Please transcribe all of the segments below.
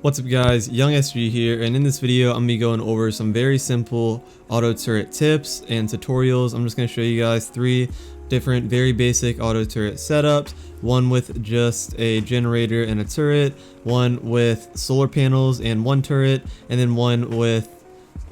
What's up guys, Young SG here, and in this video I'm going to be going over some very simple auto turret tips and tutorials. I'm just going to show you guys 3 different very basic auto turret setups, one with just a generator and a turret, one with solar panels and 1 turret, and then one with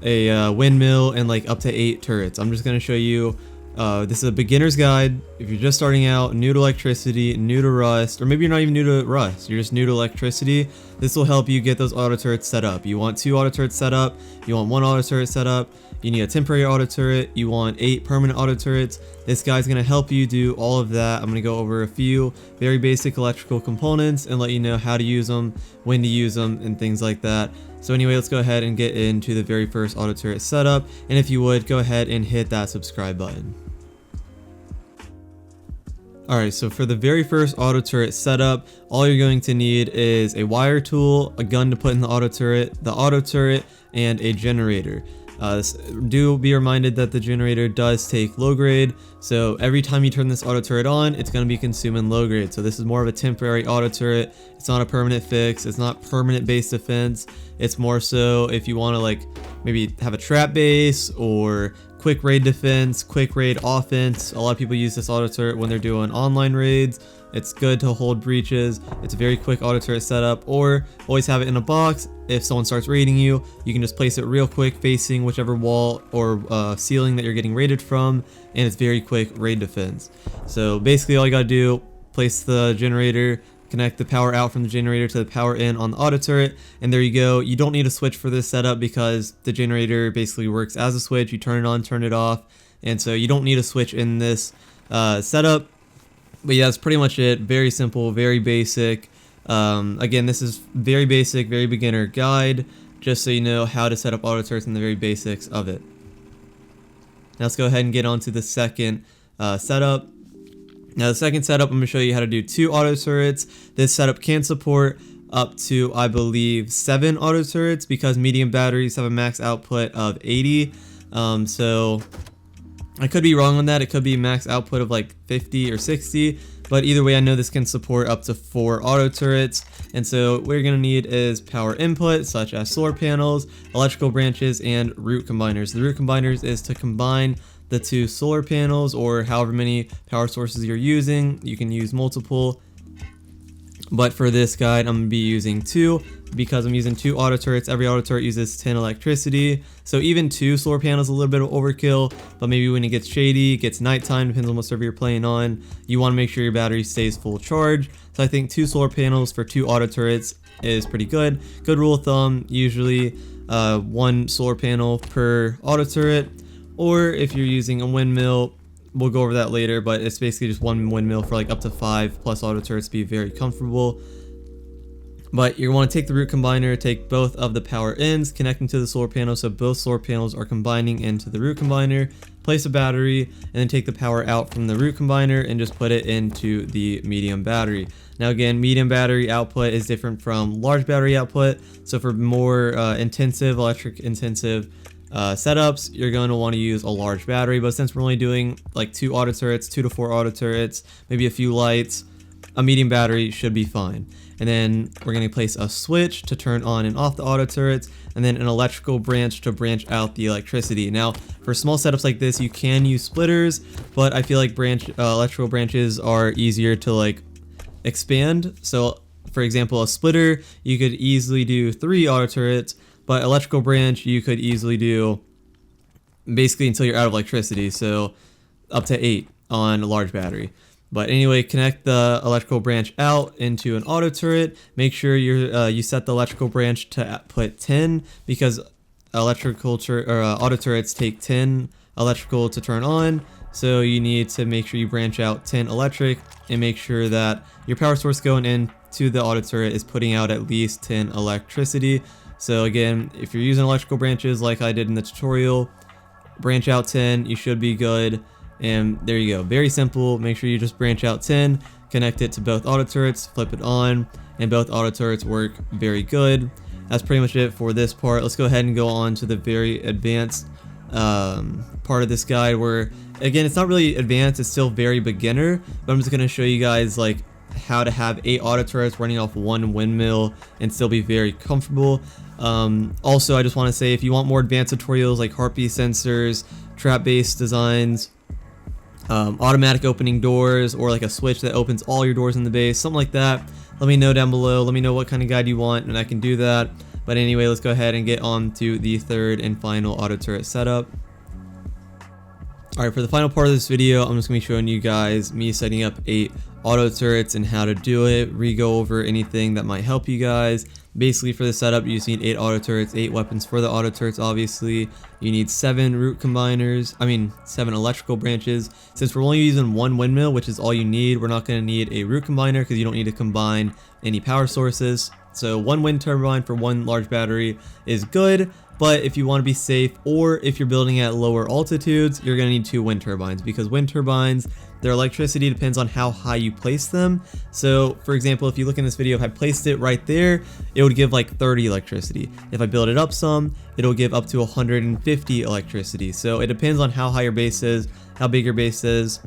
a windmill and like up to 8 turrets. I'm just going to show you this is a beginner's guide. If you're just starting out, new to electricity, new to Rust, or maybe you're not even new to Rust, you're just new to electricity, this will help you get those auto turrets set up. You want 2 auto turrets set up, you want 1 auto turret set up, you need a temporary auto turret, you want 8 permanent auto turrets. This guy's going to help you do all of that. I'm going to go over a few very basic electrical components and let you know how to use them, when to use them, and things like that. So anyway, let's go ahead and get into the very first auto turret setup, and if you would, go ahead and hit that subscribe button. Alright, so for the very first auto turret setup, all you're going to need is a wire tool, a gun to put in the auto turret, and a generator. Do be reminded that the generator does take low grade, so every time you turn this auto turret on, it's going to be consuming low grade. So this is more of a temporary auto turret. It's not a permanent fix. It's not permanent base defense. It's more so if you want to like maybe have a trap base or quick raid defense, quick raid offense. A lot of people use this auto turret when they're doing online raids. It's good to hold breaches. It's a very quick auto turret setup, or always have it in a box. If someone starts raiding you, you can just place it real quick facing whichever wall or ceiling that you're getting raided from, and it's very quick raid defense. So basically all you gotta do, place the generator, connect the power out from the generator to the power in on the auto turret, and there you go. You don't need a switch for this setup because the generator basically works as a switch. You turn it on, turn it off, and so you don't need a switch in this setup. But yeah, that's pretty much it. Very simple, very basic. Again, this is very basic, very beginner guide, just so you know how to set up auto turrets and the very basics of it. Now let's go ahead and get on to the second setup. Now the second setup, I'm going to show you how to do 2 auto turrets. This setup can support up to, I believe, 7 auto turrets because medium batteries have a max output of 80. So I could be wrong on that. It could be max output of like 50 or 60. But either way, I know this can support up to 4 auto turrets. And so what you're going to need is power input, such as solar panels, electrical branches, and root combiners. The root combiners is to combine the 2 solar panels, or however many power sources you're using. You can use multiple, but for this guide I'm going to be using 2 because I'm using 2 auto turrets. Every auto turret uses 10 electricity, so even 2 solar panels is a little bit of overkill, but maybe when it gets shady, gets nighttime, depends on what server you're playing on, you want to make sure your battery stays full charge. So I think 2 solar panels for 2 auto turrets is pretty good. Good rule of thumb, usually 1 solar panel per auto turret. Or if you're using a windmill, we'll go over that later, but it's basically just 1 windmill for like up to 5 plus auto turrets to be very comfortable. But you want to take the root combiner, take both of the power ends, connect them to the solar panel so both solar panels are combining into the root combiner, place a battery, and then take the power out from the root combiner and just put it into the medium battery. Now again, medium battery output is different from large battery output, so for more electric intensive setups, you're going to want to use a large battery, but since we're only doing like 2 auto turrets, 2 to 4 auto turrets, maybe a few lights, a medium battery should be fine. And then we're going to place a switch to turn on and off the auto turrets, and then an electrical branch to branch out the electricity. Now for small setups like this, you can use splitters, but I feel like electrical branches are easier to like expand. So for example, a splitter, you could easily do 3 auto turrets, but electrical branch you could easily do basically until you're out of electricity, so up to 8 on a large battery. But anyway, connect the electrical branch out into an auto turret. Make sure you set the electrical branch to put 10 because auto turrets take 10 electrical to turn on. So you need to make sure you branch out 10 electric and make sure that your power source going into the auto turret is putting out at least 10 electricity. So again, if you're using electrical branches like I did in the tutorial, branch out 10, you should be good. And there you go, very simple. Make sure you just branch out 10, connect it to both auto turrets, flip it on, and both auto turrets work very good. That's pretty much it for this part. Let's go ahead and go on to the very advanced part of this guide, where again, it's not really advanced, it's still very beginner, but I'm just going to show you guys like how to have 8 auto turrets running off 1 windmill and still be very comfortable. Also, I just want to say, if you want more advanced tutorials like heartbeat sensors, trap-based designs, automatic opening doors, or like a switch that opens all your doors in the base, something like that, let me know down below. Let me know what kind of guide you want and I can do that. But anyway, let's go ahead and get on to the third and final auto turret setup. Alright, for the final part of this video, I'm just going to be showing you guys me setting up 8 auto turrets and how to do it, re-go over anything that might help you guys. Basically, for the setup, you just need 8 auto turrets, 8 weapons for the auto turrets, obviously. You need 7 root combiners, 7 electrical branches. Since we're only using 1 windmill, which is all you need, we're not going to need a root combiner because you don't need to combine any power sources. So 1 wind turbine for 1 large battery is good, but if you want to be safe, or if you're building at lower altitudes, you're going to need 2 wind turbines, because wind turbines, their electricity depends on how high you place them. So for example, if you look in this video, if I placed it right there, it would give like 30 electricity. If I build it up some, it'll give up to 150 electricity. So it depends on how high your base is, how big your base is.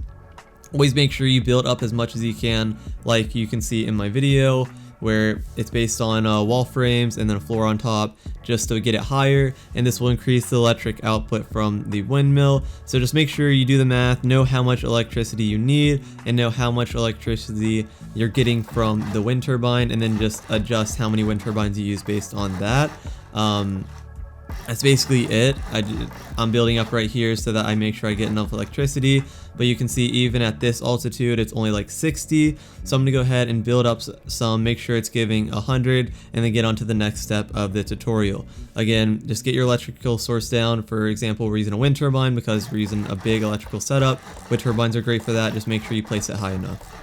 Always make sure you build up as much as you can, like you can see in my video, where it's based on wall frames and then a floor on top, just to get it higher, and this will increase the electric output from the windmill. So just make sure you do the math, know how much electricity you need, and know how much electricity you're getting from the wind turbine, and then just adjust how many wind turbines you use based on that. That's basically it. I'm building up right here so that I make sure I get enough electricity, but you can see even at this altitude it's only like 60, so I'm gonna go ahead and build up some, make sure it's giving 100, and then get on to the next step of the tutorial. Again, just get your electrical source down. For example, we're using a wind turbine because we're using a big electrical setup. Wind turbines are great for that, just make sure you place it high enough.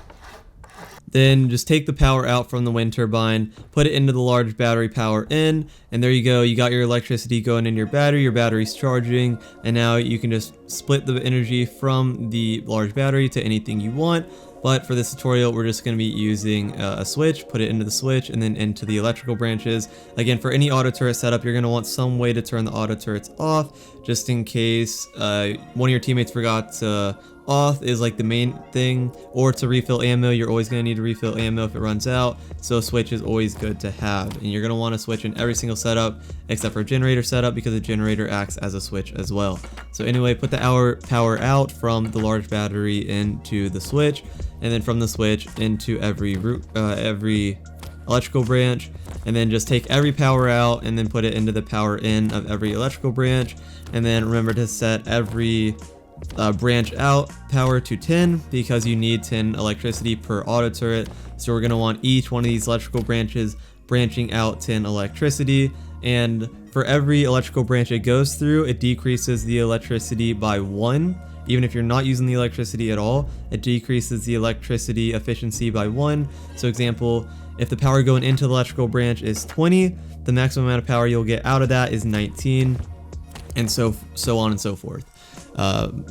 Then just take the power out from the wind turbine, put it into the large battery power in, and there you go. You got your electricity going in your battery's charging, and now you can just split the energy from the large battery to anything you want. But for this tutorial, we're just going to be using a switch, put it into the switch, and then into the electrical branches. Again, for any auto turret setup, you're going to want some way to turn the auto turrets off, just in case one of your teammates forgot to off is like the main thing, or to refill ammo. You're always going to need to refill ammo if it runs out, so a switch is always good to have. And you're going to want to switch in every single setup except for generator setup, because the generator acts as a switch as well. So anyway, put the power out from the large battery into the switch, and then from the switch into every electrical branch, and then just take every power out and then put it into the power in of every electrical branch. And then remember to set every branch out power to 10, because you need 10 electricity per auto turret. So we're going to want each one of these electrical branches branching out 10 electricity, and for every electrical branch it goes through, it decreases the electricity by 1. Even if you're not using the electricity at all, it decreases the electricity efficiency by 1. So example, if the power going into the electrical branch is 20, the maximum amount of power you'll get out of that is 19, and so on and so forth.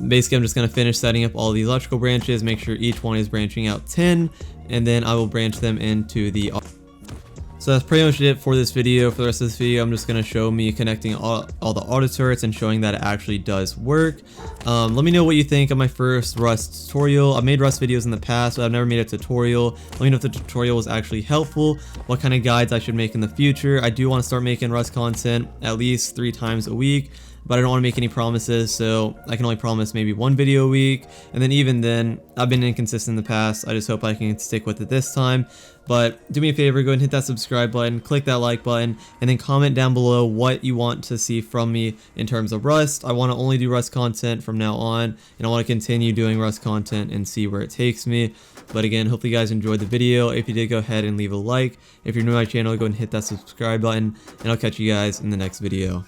Basically, I'm just going to finish setting up all these electrical branches, make sure each one is branching out 10, and then I will branch them into the... So that's pretty much it for this video. For the rest of this video, I'm just going to show me connecting all the auto turrets and showing that it actually does work. Let me know what you think of my first Rust tutorial. I've made Rust videos in the past, but I've never made a tutorial. Let me know if the tutorial was actually helpful, what kind of guides I should make in the future. I do want to start making Rust content at least 3 times a week, but I don't want to make any promises, so I can only promise maybe 1 video a week, and then even then, I've been inconsistent in the past. I just hope I can stick with it this time. But do me a favor, go ahead and hit that subscribe button, click that like button, and then comment down below what you want to see from me in terms of Rust. I want to only do Rust content from now on, and I want to continue doing Rust content and see where it takes me. But again, hopefully you guys enjoyed the video. If you did, go ahead and leave a like. If you're new to my channel, go ahead and hit that subscribe button, and I'll catch you guys in the next video.